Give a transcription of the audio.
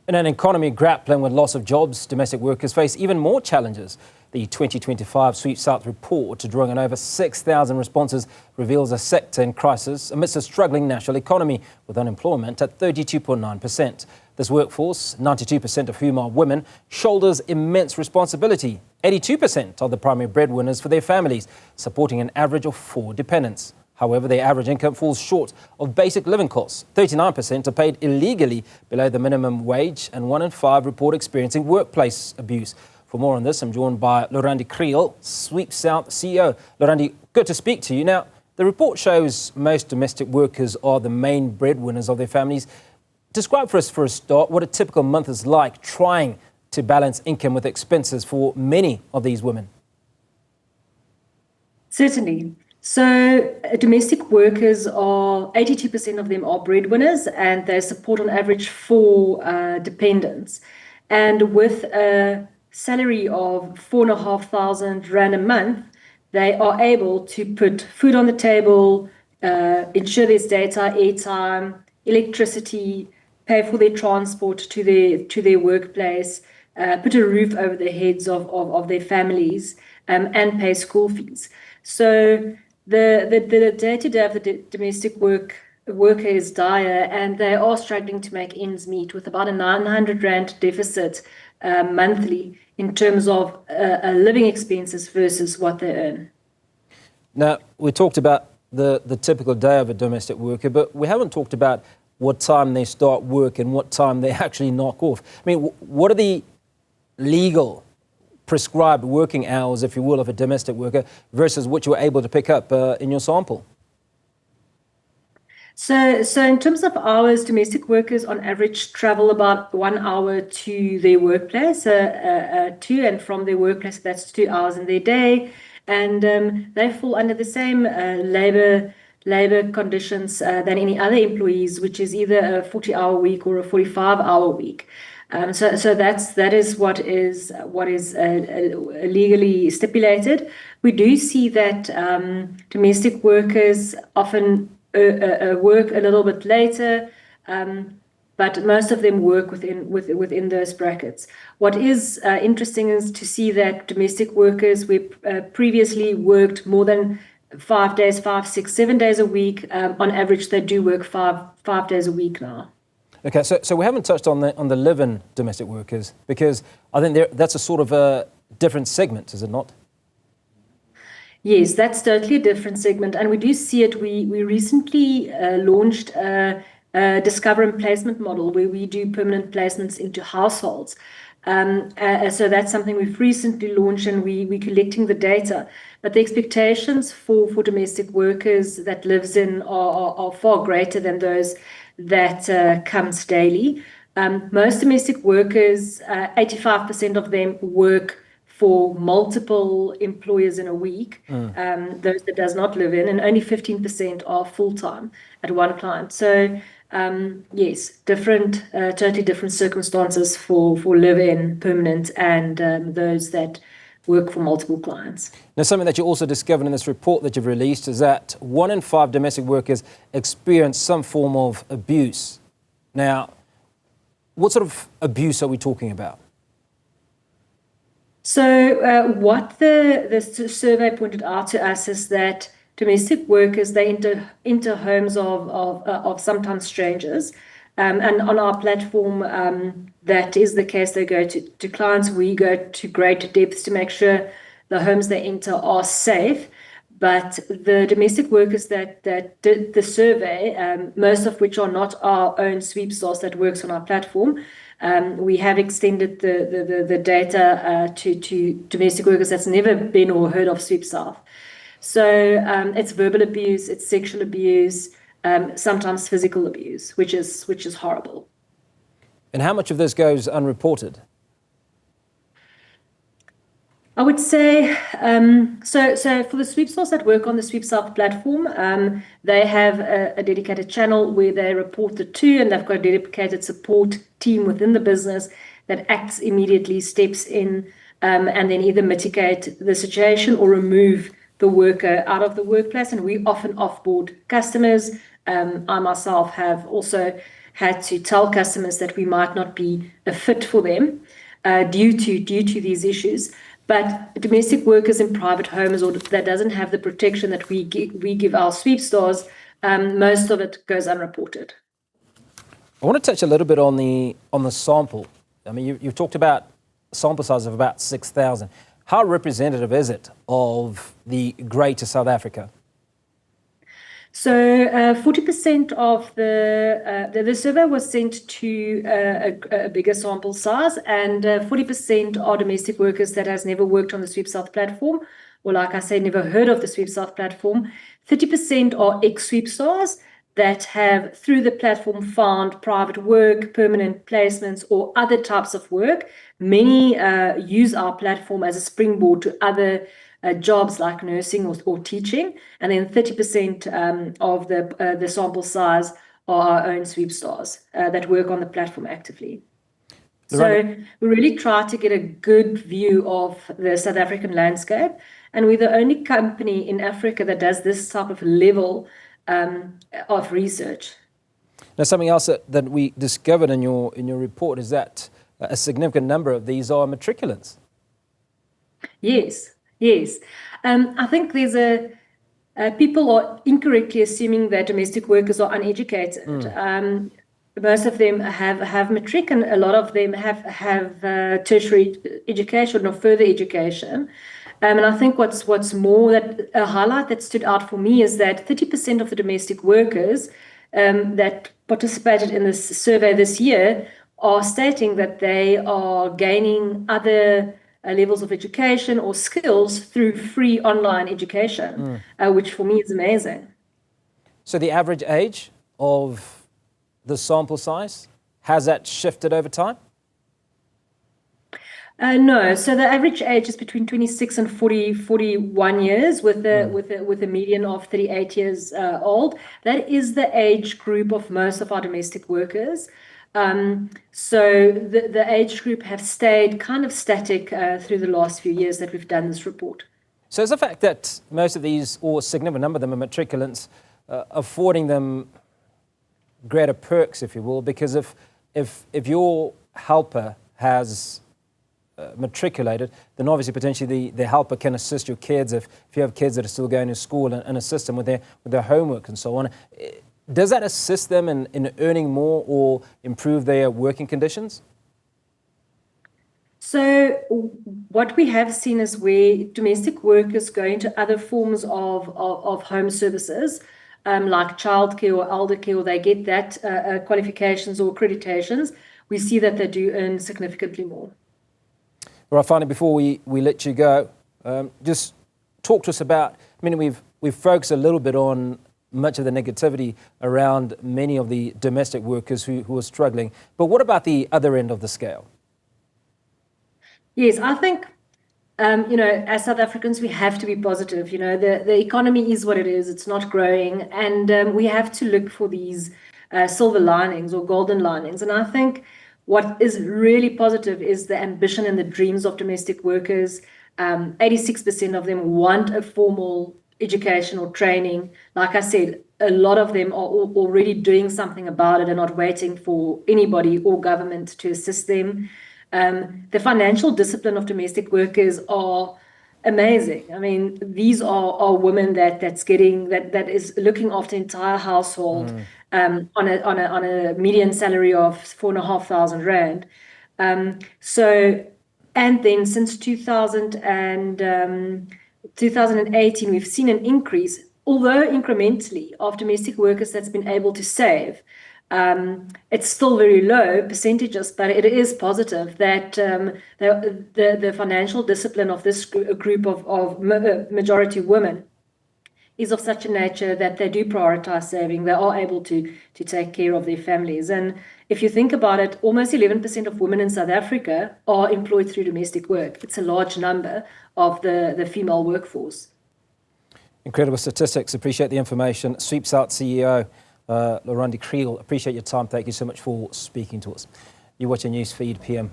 In an economy grappling with loss of jobs, domestic workers face even more challenges. The 2025 SweepSouth Report, drawing on over 6,000 responses, reveals a sector in crisis amidst a struggling national economy, with unemployment at 32.9%. This workforce, 92% of whom are women, shoulders immense responsibility. 82% are the primary breadwinners for their families, supporting an average of 4 dependents. However, their average income falls short of basic living costs. 39% are paid illegally below the minimum wage, and 1 in 5 report experiencing workplace abuse. For more on this, I'm joined by Lourandi Kriel, SweepSouth CEO. Lourandi, good to speak to you. Now, the report shows most domestic workers are the main breadwinners of their families. Describe for us, for a start, what a typical month is like trying to balance income with expenses for many of these women. Certainly. So domestic workers are, 82% of them are breadwinners, and they support on average 4 dependents. And with a salary of 4,500 Rand a month, they are able to put food on the table, ensure there's data, airtime, electricity, pay for their transport to their workplace, put a roof over the heads of their families, and pay school fees. So the day-to-day of the domestic worker is dire, and they are struggling to make ends meet with about a 900 Rand deficit monthly in terms of living expenses versus what they earn. Now, we talked about the typical day of a domestic worker, but we haven't talked about what time they start work and what time they actually knock off. I mean, what are the legal prescribed working hours, if you will, of a domestic worker versus what you were able to pick up in your sample? So in terms of hours, domestic workers on average travel about 1 hour to their workplace, to and from their workplace. That's 2 hours in their day, and they fall under the same labor conditions than any other employees, which is either a 40-hour week or a 45-hour week. So that is what is legally stipulated. We do see that domestic workers often work a little bit later, but most of them work within those brackets. What is interesting is to see that domestic workers, we previously worked more than 5 days, 5, 6, 7 days a week. On average, they do work five days a week now. Okay, so we haven't touched on the live-in domestic workers, because I think that's a sort of a different segment, is it not? Yes, that's totally a different segment, and we do see it. We recently launched a discover and placement model where we do permanent placements into households. So that's something we've recently launched, and we're collecting the data. But the expectations for domestic workers that lives in are far greater than those that comes daily. Most domestic workers, 85% of them work for multiple employers in a week, those that does not live in, and only 15% are full-time at one client. So yes, totally different circumstances for live-in, permanent, and those that work for multiple clients. Now, something that you also discovered in this report that you've released is that 1 in 5 domestic workers experience some form of abuse. Now, what sort of abuse are we talking about? So what the survey pointed out to us is that domestic workers, they enter homes of sometimes strangers. And on our platform, that is the case. They go to clients. We go to great depths to make sure the homes they enter are safe. But the domestic workers that did the survey, most of which are not our own SweepSouth that works on our platform, we have extended the data to domestic workers that's never been or heard of SweepSouth. So it's verbal abuse, it's sexual abuse, sometimes physical abuse, which is horrible. And how much of this goes unreported? I would say, so for the SweepSouth that work on the SweepSouth platform, they have a dedicated channel where they report it to, and they've got a dedicated support team within the business that acts immediately, steps in, and then either mitigate the situation or remove the worker out of the workplace. And we often offboard customers. I myself have also had to tell customers that we might not be a fit for them due to these issues. But domestic workers in private homes or that doesn't have the protection that we give our sweep stars, most of it goes unreported. I want to touch a little bit on the sample. I mean, you've talked about sample size of about 6,000. How representative is it of the greater South Africa? So 40% of the survey was sent to a bigger sample size, and 40% are domestic workers that has never worked on the SweepSouth platform, or like I said, never heard of the SweepSouth platform. 30% are ex-sweep stars that have, through the platform, found private work, permanent placements, or other types of work. Many use our platform as a springboard to other jobs like nursing or teaching, and then 30% of the sample size are our own sweep stars that work on the platform actively. So we really try to get a good view of the South African landscape, and we're the only company in Africa that does this type of level of research. Now, something else that we discovered in your report is that a significant number of these are matriculants. Yes. I think there's people are incorrectly assuming that domestic workers are uneducated. Most of them have matric, and a lot of them have tertiary education or further education. And I think what's more, that a highlight that stood out for me is that 30% of the domestic workers that participated in this survey this year are stating that they are gaining other levels of education or skills through free online education, which for me is amazing. So the average age of the sample size, has that shifted over time? No, so the average age is between 26 and 41 years with a median of 38 years old. That is the age group of most of our domestic workers. So the age group have stayed kind of static through the last few years that we've done this report. So is the fact that most of these, or a significant number of them, are matriculants, affording them greater perks, if you will? Because if your helper has matriculated, then obviously potentially the helper can assist your kids if you have kids that are still going to school and assist them with their homework and so on. Does that assist them in earning more or improve their working conditions? So what we have seen is where domestic workers go into other forms of home services, like childcare or elder care, or they get that qualifications or accreditations, we see that they do earn significantly more. All right, finally, before we let you go, just talk to us about, I mean, we've focused a little bit on much of the negativity around many of the domestic workers who are struggling, but what about the other end of the scale? Yes, I think, as South Africans, we have to be positive. The economy is what it is. It's not growing. And we have to look for these silver linings or golden linings. And I think what is really positive is the ambition and the dreams of domestic workers. 86% of them want a formal education or training. Like I said, a lot of them are already doing something about it and not waiting for anybody or government to assist them. The financial discipline of domestic workers are amazing. I mean, these are women that is looking after the entire household on a median salary of 4,500 rand. And then since 2018, we've seen an increase, although incrementally, of domestic workers that's been able to save. It's still very low percentages, but it is positive that the financial discipline of this group of majority women is of such a nature that they do prioritize saving. They are able to take care of their families. And if you think about it, almost 11% of women in South Africa are employed through domestic work. It's a large number of the female workforce. Incredible statistics. Appreciate the information. SweepSouth CEO, Lourandi Kriel, appreciate your time. Thank you so much for speaking to us. You're watching Newsfeed PM.